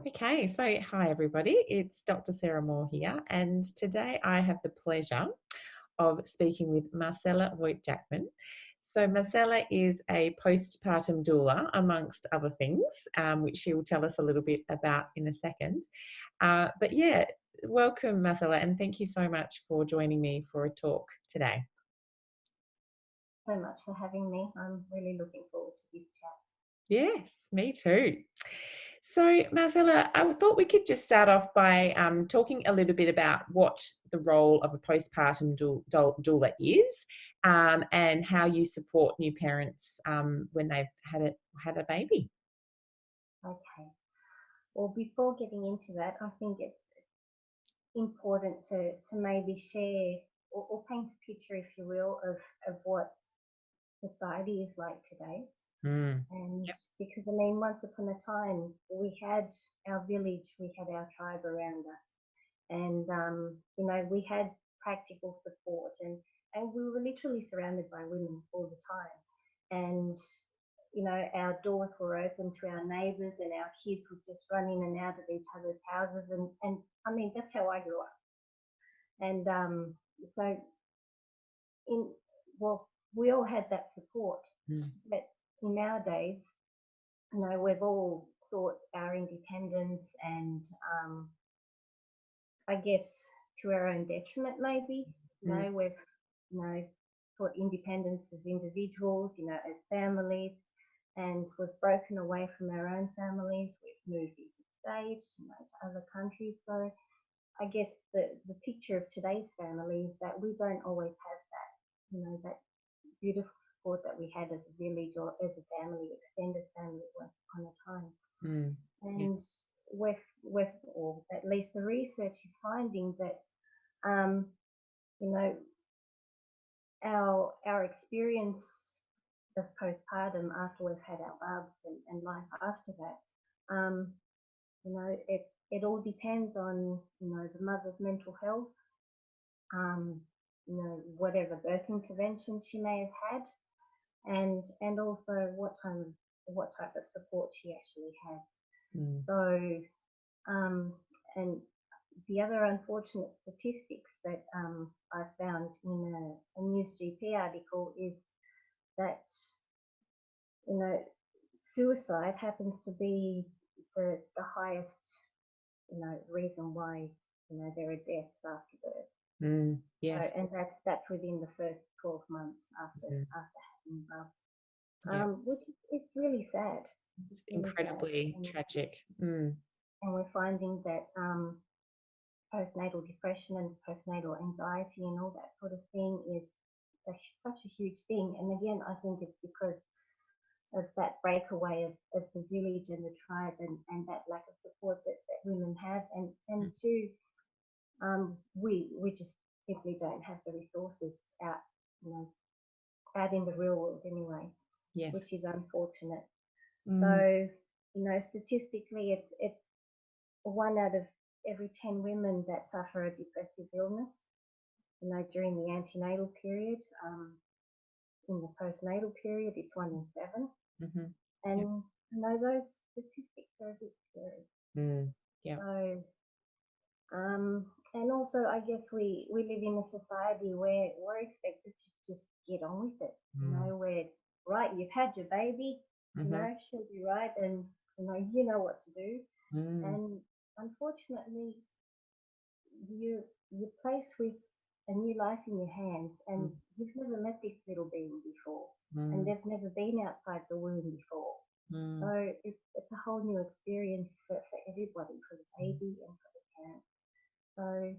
Okay, so hi everybody, it's Dr. Sarah Moore here, and today I have the pleasure of speaking with Marcela Voigt-Jackman. So Marcela is a postpartum doula, amongst other things, which she will tell us a little bit about in a second. But yeah, welcome Marcela, and thank you so much for joining me for a talk today. So much for having me. I'm really looking forward to this chat. Yes, me too. So, Marcela, I thought we could just start off by talking a little bit about what the role of a postpartum doula is, and how you support new parents when they've had a baby. Okay. Well, before getting into that, I think it's important to maybe share or paint a picture, if you will, of what society is like today. Mm. And Yep. because, I mean, once upon a time, we had our village, we had our tribe around us. And, we had practical support and we were literally surrounded by women all the time. And our doors were open to our neighbours and our kids would just run in and out of each other's houses. And I mean, that's how I grew up. And so, in well, we all had that support. Mm. But nowadays, we've all sought our independence and I guess to our own detriment, maybe. Mm. We've, sought independence as individuals, as families, and we've broken away from our own families. We've moved into state, to other countries. So I guess the picture of today's family is that we don't always have that, that beautiful support that we had as a village or as a family, extended family once upon a time. Mm. Yeah. And or at least the research is finding that, um, you know, our experience of postpartum after we've had our bubs and life after that, it all depends on the mother's mental health, um, whatever birth intervention she may have had, and also what type of support she actually had. Mm. So, and the other unfortunate statistics that I found in a News GP article is that you know suicide happens to be the highest reason why there are deaths after birth. Mm. So, Yes. and that's within the first 12 months Mm. after having birth, Yeah. which is it's really sad. It's It's really sad, incredibly tragic. Mm. and we're finding that postnatal depression and postnatal anxiety and all that sort of thing is such a huge thing. And again, I think it's because of that breakaway of the village and the tribe and that lack of support that women have. And two, we just simply don't have the resources out, you know, out in the real world anyway, Yes. which is unfortunate. Mm. So, statistically, it's one out of every 10 women that suffer a depressive illness, during the antenatal period. In the postnatal period, it's 1 in 7. Mm-hmm. Yep. And, those statistics are a bit scary. Mm. Yeah. So, and also, I guess we live in a society where we're expected to just get on with it. Mm. Where, right, you've had your baby, Mm-hmm. she'll be right, and, you know what to do. Mm. And unfortunately, you're placed with a new life in your hands, and Mm. you've never met this little being before, and Mm. they've never been outside the womb before. So Mm. it's a whole new experience for everybody, for the baby and for the parents. So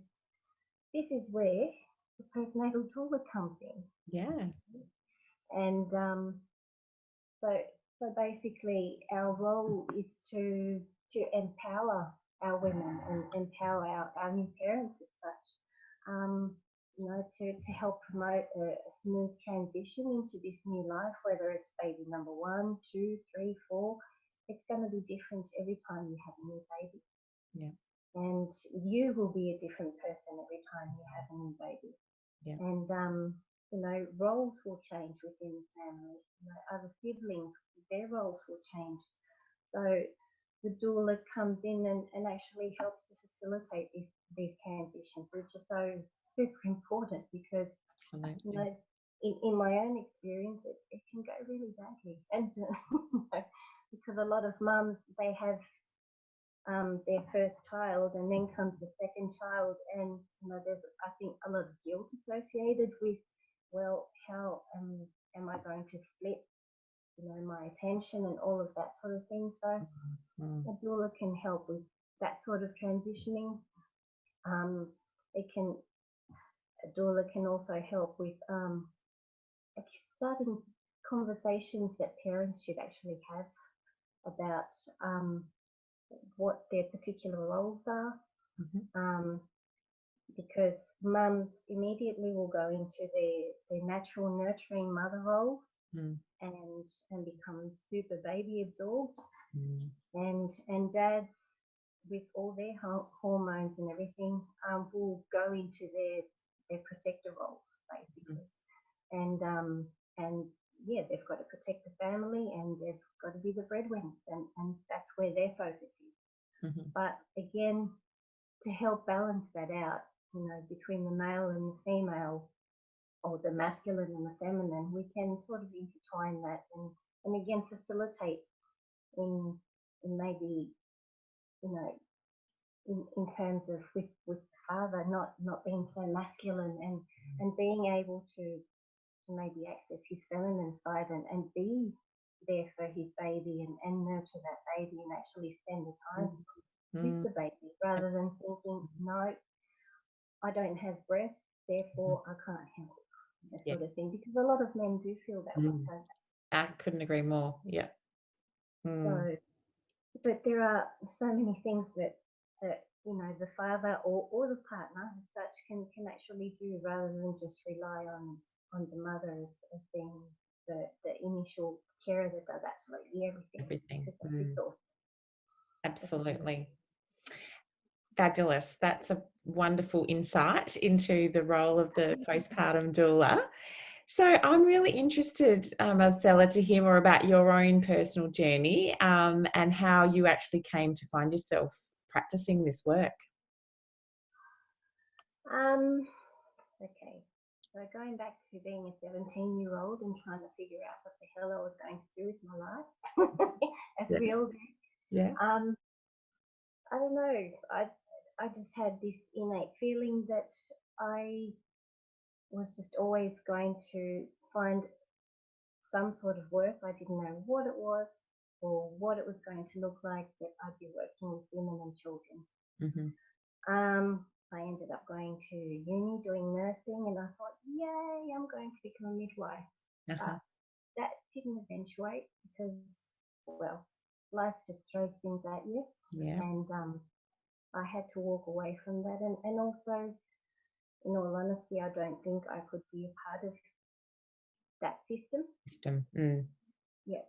this is where the postnatal doula comes in, Yeah. and so so basically our role is to empower our women and empower our new parents as such. Um, to help promote a smooth transition into this new life, whether it's baby number 1, 2, 3, 4, it's going to be different every time you have a new baby. Yeah. And you will be a different person every time you have a new baby. Yeah. And, roles will change within the family. Other siblings, their roles will change. So the doula comes in and actually helps to facilitate these transitions, which are so super important because, you Absolutely. know, in my own experience, it can go really badly. And because a lot of mums, they have their first child and then comes the second child, and there's, I think, a lot of guilt associated with, well, how am I going to split my attention and all of that sort of thing. So Mm. a doula can help with that sort of transitioning. Um, it can A doula can also help with starting conversations that parents should actually have about what their particular roles are. Mm-hmm. Because mums immediately will go into their natural nurturing mother roles Mm. and become super baby absorbed, Mm. and dads, with all their hormones and everything, will go into their protector roles basically, and yeah, they've got to protect the family and they've got to be the breadwinners, and that's where their focus is. Mm-hmm. But again, to help balance that out, between the male and the female, or the masculine and the feminine, we can sort of intertwine that and again facilitate in maybe, in terms of with the father not being so masculine, and being able to maybe access his feminine side and be there for his baby and nurture that baby and actually spend the time with Mm. the baby, rather than thinking, no, I don't have breasts, therefore I can't help, that Yeah. sort of thing. Because a lot of men do feel that way, Mm. don't I couldn't agree more. Yeah. they? Mm. So, but there are so many things that the father or the partner as such can actually do, rather than just rely on the mother as being the initial carer that does absolutely everything, Everything. because that's Mm. exhausting. Absolutely. Fabulous. That's a wonderful insight into the role of the postpartum doula. So I'm really interested, Marcela, to hear more about your own personal journey and how you actually came to find yourself practicing this work. Okay. So going back to being a 17-year-old and trying to figure out what the hell I was going to do with my life, as Yeah. we all do. Yeah. I don't know. I just had this innate feeling that I was just always going to find some sort of work. I didn't know what it was or what it was going to look like, that I'd be working with women and children. Mm-hmm. I ended up going to uni doing nursing, and I thought, yay, I'm going to become a midwife. Uh-huh. But that didn't eventuate because, well, life just throws things at you. Yeah. And I had to walk away from that. And also, in all honesty, I don't think I could be a part of that system. System. Mm. Yeah.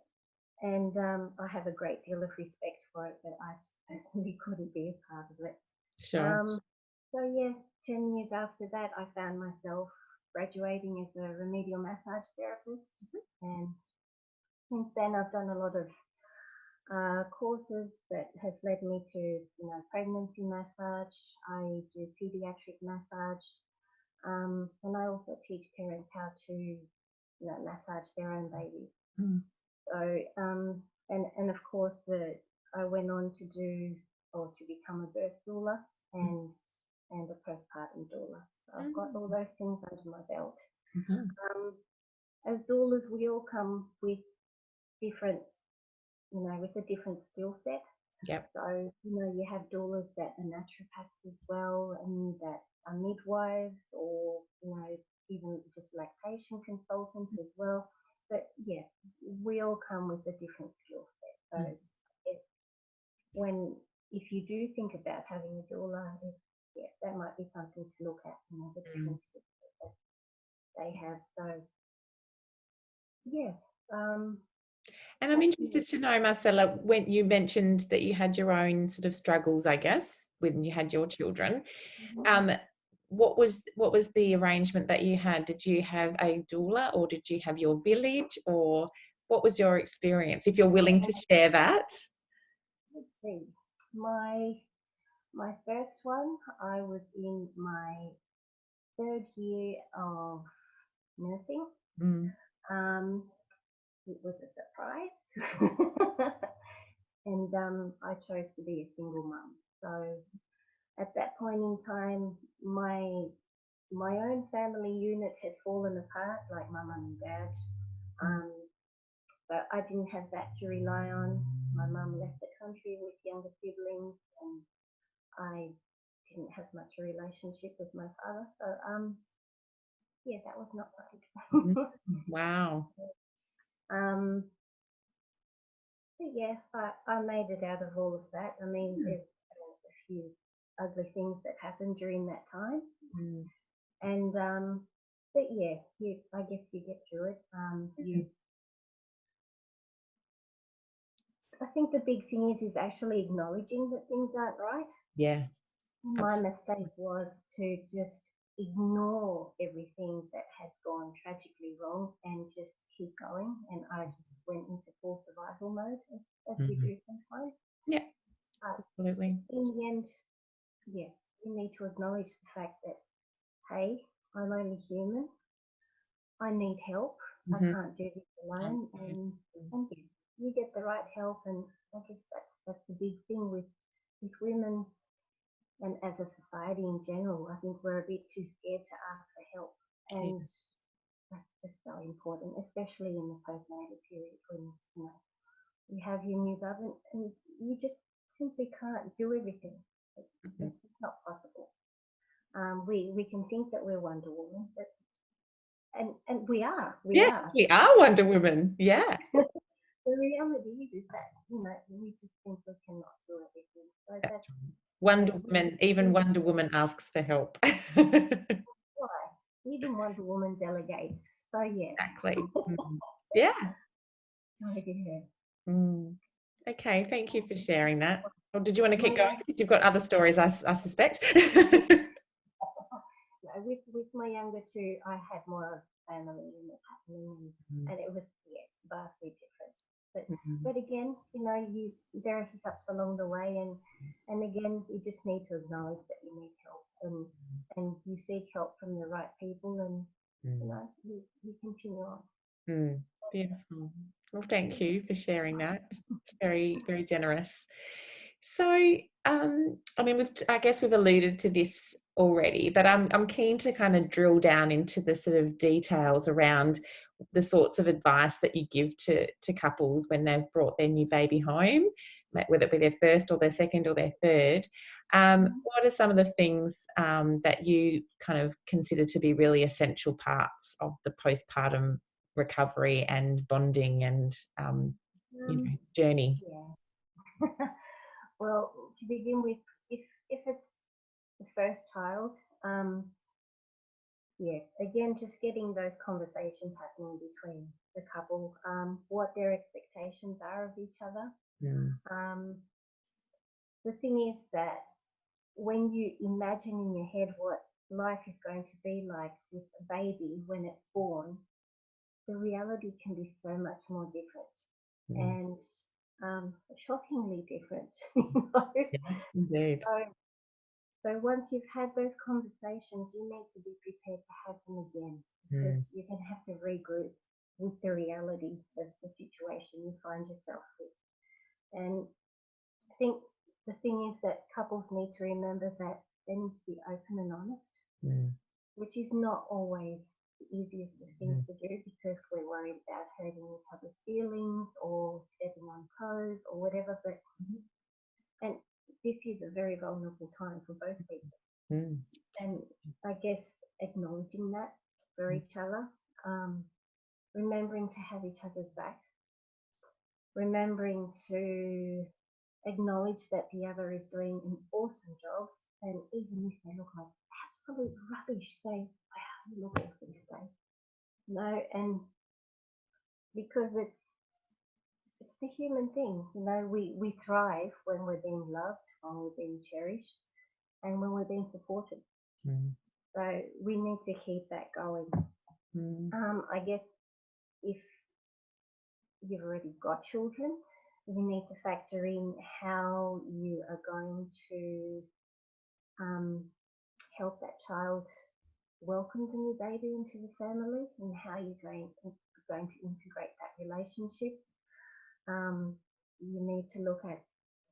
And I have a great deal of respect for it, but I just personally couldn't be a part of it. Sure. So yeah, 10 years after that, I found myself graduating as a remedial massage therapist, and since then I've done a lot of courses that has led me to, pregnancy massage. I do pediatric massage, and I also teach parents how to, massage their own babies. Mm. So, and of course, I went on to do, or to become a birth doula and a postpartum doula. So I've got all those things under my belt. Mm-hmm. As doulas, we all come with different, with a different skill set. Yep. So, you have doulas that are naturopaths as well, and that are midwives, or, even just lactation consultants as well. But yeah, we all come with a different skill set. So it's when, if you do think about having a doula, yeah, that might be something to look at, the Mm. different skill sets that they have. So yeah, And I'm that's me. interested to know, Marcela, when you mentioned that you had your own sort of struggles, I guess, when you had your children. Mhm. Um, what was the arrangement that you had? Did you have a doula, or did you have your village, or what was your experience? If you're willing to share that. let's see. My my first one, I was in my third year of nursing. Mm. Um, it was a surprise, and I chose to be a single mum. So at that point in time, my own family unit had fallen apart, like my mum and dad. Mm. Um, but I didn't have that to rely on. My mum left the country with younger siblings, and I didn't have much a relationship with my father. So yeah, that was not Mm. planned. Wow. um, but yeah, I made it out of all of that. I mean, Mm. there's a few ugly things that happened during that time, Mm. and but yeah, I guess you get through it. I think the big thing is actually acknowledging that things aren't right. Yeah. My mistake was to just ignore everything that had gone tragically wrong and just keep going. And I just went into full survival mode, as we Mm. do sometimes. Yeah, But absolutely. in the end, yeah, you need to acknowledge the fact that, hey, I'm only human. I need help. I Mhm. can't do this alone. And yeah, you get the right help. And I guess that's the big thing with women and as a society in general. I think we're a bit too scared to ask for help, Yeah. and that's just so important, especially in the postnatal period when you have your new baby and you just simply can't do everything. Mhm. It's just not possible. We can think that we're Wonder Woman, but and we Yes, are. we are Wonder Woman. Yeah. The reality is that we just simply cannot do everything. So That's that's right. Wonder we Woman, even Wonder Woman asks for help. why even Wonder Woman delegates. So yeah. Exactly. Mm. Yeah. Oh, yeah. Mm. Okay, thank you for sharing that. Or did you want to My keep going? Because you've got other stories, I suspect. with my younger two, I had more family unit happening, Mm. and it was vastly different. But Mm. but again, there are hiccups along the way, and again, you just need to acknowledge that you need help, and you seek help from the right people, and Mm. you continue on. Mm. Beautiful. Well, thank you for sharing that. It's very, very generous. So, I mean, I guess we've alluded to this already, but I'm keen to kind of drill down into the sort of details around the sorts of advice that you give to couples when they've brought their new baby home, whether it be their first or their second or their third. What are some of the things that you kind of consider to be really essential parts of the postpartum recovery and bonding and Um, journey? yeah. Well, to begin with, if it's the first child, yeah, again, just getting those conversations happening between the couple, what their expectations are of each other. Mm. Um, the thing is that when you imagine in your head what life is going to be like with a baby when it's born, the reality can be so much more different Mm. and shockingly different. You know? Yes, indeed. So, so once you've had those conversations, you need to be prepared to have them again because Mm. you're going to have to regroup with the reality of the situation you find yourself with. And I think the thing is that couples need to remember that they need to be open and honest, Mm. which is not always the easiest of things Mm. to do because we're worried about hurting each other's feelings or stepping on toes or whatever. But and this is a very vulnerable time for both people. Mm. And I guess acknowledging that for each other, um, remembering to have each other's back, remembering to acknowledge that the other is doing an awesome job, and even if they look like absolute rubbish, say, "Wow, you look awesome today." No, and because it's the human thing, we thrive when we're being loved, when we're being cherished, and when we're being supported. Mm. So we need to keep that going. Mm. I guess if you've already got children, you need to factor in how you are going to um, help that child welcome the new baby into the family and how you're going to integrate that relationship. Um, you need to look at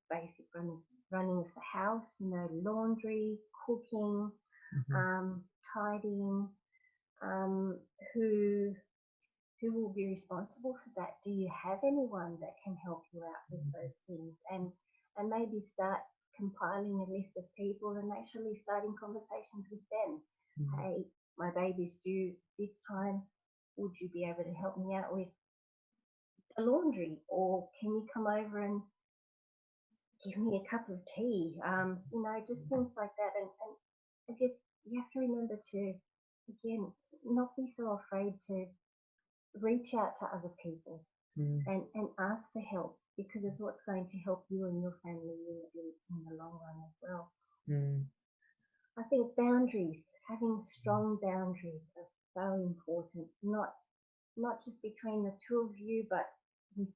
basic running of the house, laundry, cooking, Mhm. tidying, um, who who will be responsible for that? Do you have anyone that can help you out with those things? And maybe start compiling a list of people and actually starting conversations with them. Mhm. Hey, my baby's due this time. Would you be able to help me out with the laundry, or can you come over and give me a cup of tea? Just things like that. And I guess you have to remember to, again, not be so afraid to reach out to other people Mm. and ask for help, because it's what's going to help you and your family in the long run as well. Mm. I think boundaries, having strong boundaries are so important, not just between the two of you, but with,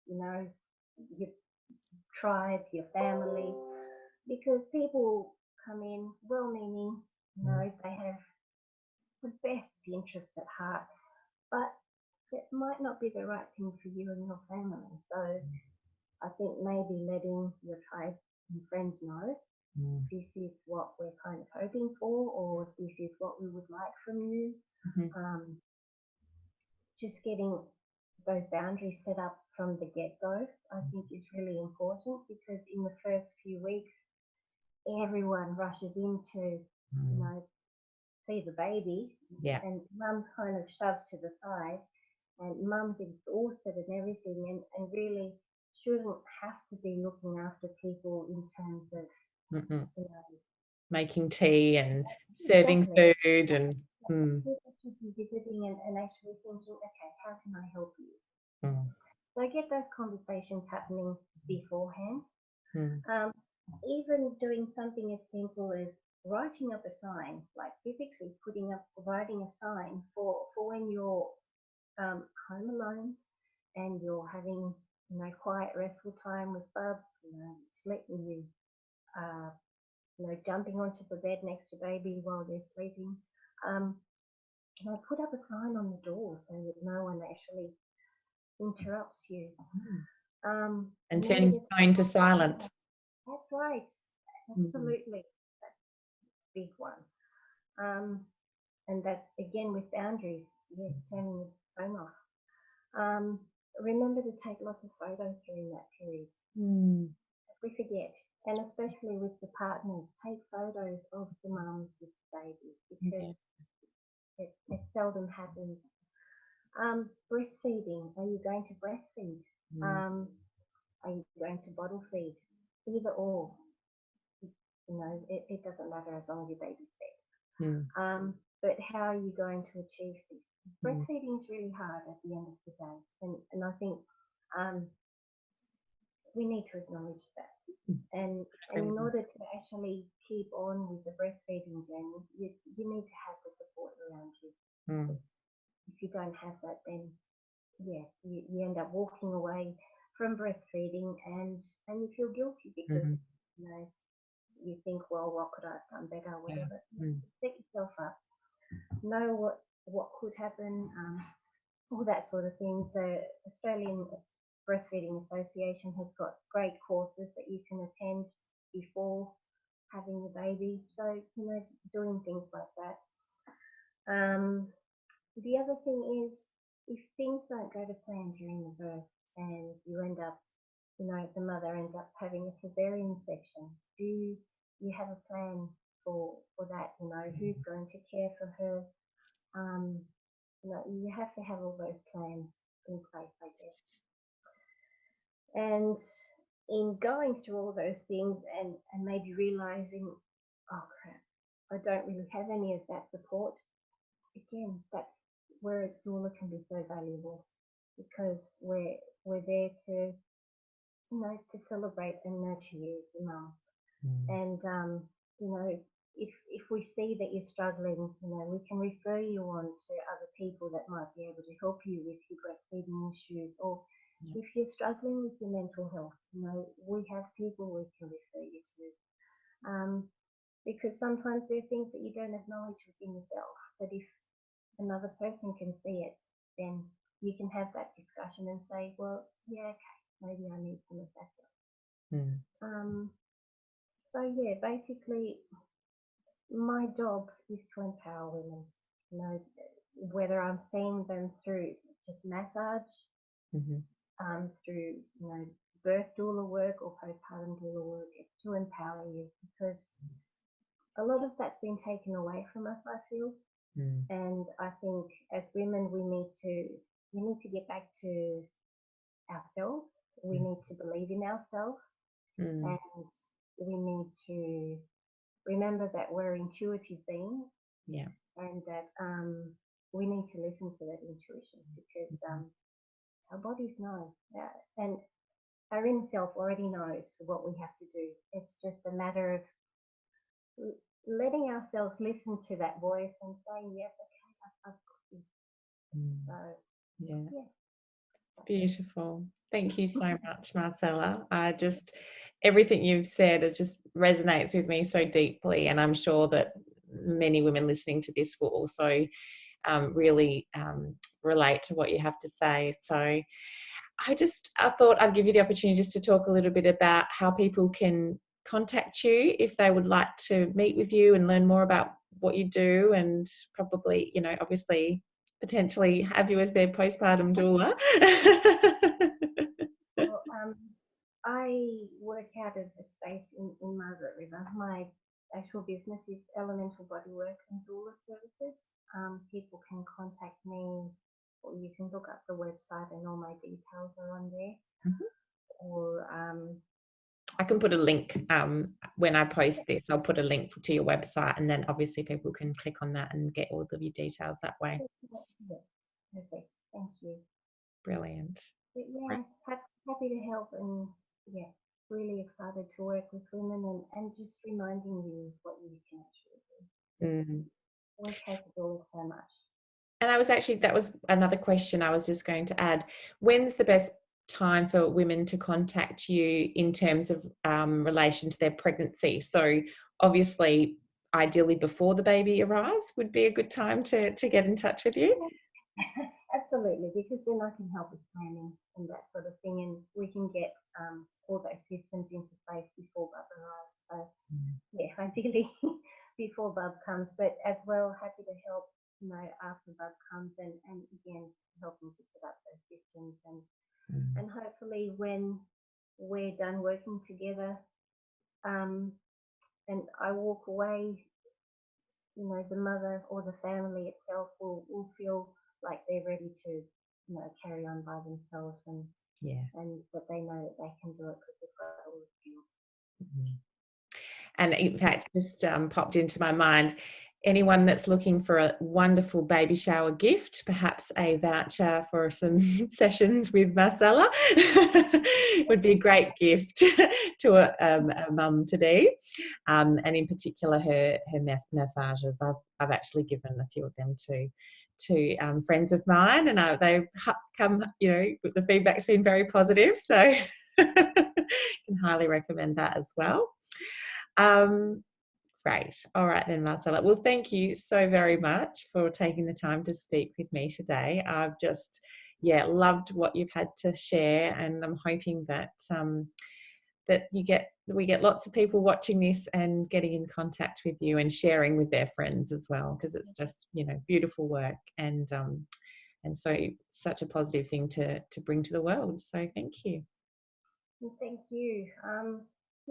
your tribe, your family, because people come in well-meaning, Mm. they have the best interest at heart, but it might not be the right thing for you and your family. So I think maybe letting your tribe and friends know Mm. this is what we're kind of hoping for, or this is what we would like from you. Mhm. Um, just getting those boundaries set up from the get-go, I think, is really important, because in the first few weeks, everyone rushes into, you Mm. know, see the baby, Yeah. and mum's kind of shoved to the side, and mum's exhausted and everything, and really shouldn't have to be looking after people in terms of, Mm-mm. you know, Making tea and serving exactly. food and mm. People should be visiting and actually thinking, okay, how can I help you? Mm. So get those conversations happening beforehand. Mm. Um, Even doing something as simple as writing up a sign, like physically writing a sign for when you're home alone and you're having, quiet, restful time with Bub, sleeping you, uh, jumping onto the bed next to baby while they're sleeping. Um, put up a sign on the door so that no one actually interrupts you. Mm. And Remember turning to your take phone to lots of silent. photos. That's right. Mm. Absolutely. That's a big one. Um, and that's again with boundaries. Yes, turning the phone off. Um, Remember to take lots of photos during that period. Mm. We forget, and especially with the partners, take photos of the mums with the babies, because Yeah. it seldom happens. Breastfeeding. Are you going to breastfeed? Mm. Um, are you going to bottle feed? Either or. It doesn't matter as long as your baby's Mm. fed. But how are you going to achieve this? Mm. Breastfeeding is really hard at the end of the day, and I think um, we need to acknowledge that. And in Incredible. order to actually keep on with the breastfeeding journey, you need to have the support around you. Mm. Because if you don't have that, then yeah, you end up walking away from breastfeeding, and you feel guilty because Mm. you know you think, well, what could I have done better, Yeah. whatever. Mm. Set yourself up. Know what could happen, all that sort of thing. The Australian Breastfeeding Association has got great courses that you can attend before having the baby. So doing things like that. The other thing is, if things don't go to plan during the birth and you end up, the mother ends up having a cesarean section, do you have a plan for that? Who's going to care for her? Um, you have to have all those plans in place, I guess. And in going through all those things and maybe realizing, oh crap, I don't really have any of that support, again, that's where a doula can be so valuable, because we're there to to celebrate and nurture you as a mum. Mm. And if we see that you're struggling, we can refer you on to other people that might be able to help you with your breastfeeding issues, or Yeah. if you're struggling with your mental health, we have people we can refer you to. Because sometimes there are things that you don't acknowledge within yourself. But if another person can see it, then you can have that discussion and say, well, yeah, okay, maybe I need some of that help. Mm. So yeah, basically my job is to empower women. You know, whether I'm seeing them through just massage, Mm-hmm. through birth doula work or postpartum doula work, it's to empower you because a lot of that's been taken away from us, I feel. Mm. And I think as women we need to get back to ourselves. We need to believe in ourselves, Mm. and we need to remember that we're intuitive beings, Yeah. and that we need to listen to that intuition because our bodies know, and our inner self already knows what we have to do. It's just a matter of letting ourselves listen to that voice and saying, yes, okay, I've got this. Mm. So, Yeah. yeah. It's beautiful. Thank you so much, Marcela. Everything you've said just resonates with me so deeply, and I'm sure that many women listening to this will also really relate to what you have to say. So I thought I'd give you the opportunity just to talk a little bit about how people can contact you if they would like to meet with you and learn more about what you do, and probably, obviously potentially have you as their postpartum doula. Well, I work out of a space in Margaret River. My actual business is Elemental Bodywork and Doula Services. People can contact me, or you can look up the website and all my details are on there. Mhm. Or I can put a link when I post this. I'll put a link to your website, and then obviously people can click on that and get all of your details that way. yeah, okay, thank you. Brilliant. But yeah, I'm happy to help, and yeah, really excited to work with women and just reminding you what you can actually do. Mm. We're capable of so much. And that was another question I was just going to add. When's the best time for women to contact you in terms of relation to their pregnancy? So obviously, ideally before the baby arrives would be a good time to get in touch with you. Absolutely, because then I can help with planning and that sort of thing, and we can get all those systems into place before Bub arrives. So yeah, ideally before Bub comes, but as well happy to help, after Bub comes, and again helping to set up those systems, and hopefully when we're done working together, and I walk away, the mother or the family itself will feel like they're ready to, carry on by themselves, Yeah. and that they know that they can do it because they've got all the skills. Mhm. And in fact, just popped into my mind, anyone that's looking for a wonderful baby shower gift, perhaps a voucher for some sessions with Marcela would be a great gift to a mum to be. And in particular, her massages. I've actually given a few of them to friends of mine, and they've come, the feedback's been very positive. So can highly recommend that as well. Great. All right then, Marcela. Well, thank you so very much for taking the time to speak with me today. I've just, loved what you've had to share, and I'm hoping that that we get lots of people watching this and getting in contact with you and sharing with their friends as well, because it's just, beautiful work, and so such a positive thing to bring to the world. So thank you. And thank you.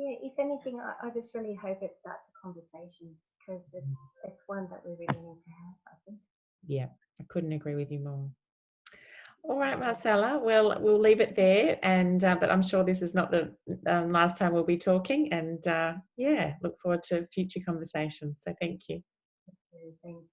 Yeah, if anything, I just really hope it starts a conversation because it's one that we really need to have, I think. Yeah, I couldn't agree with you more. All right, Marcela. Well, we'll leave it there, and but I'm sure this is not the last time we'll be talking. And look forward to future conversations. So thank you. Thanks.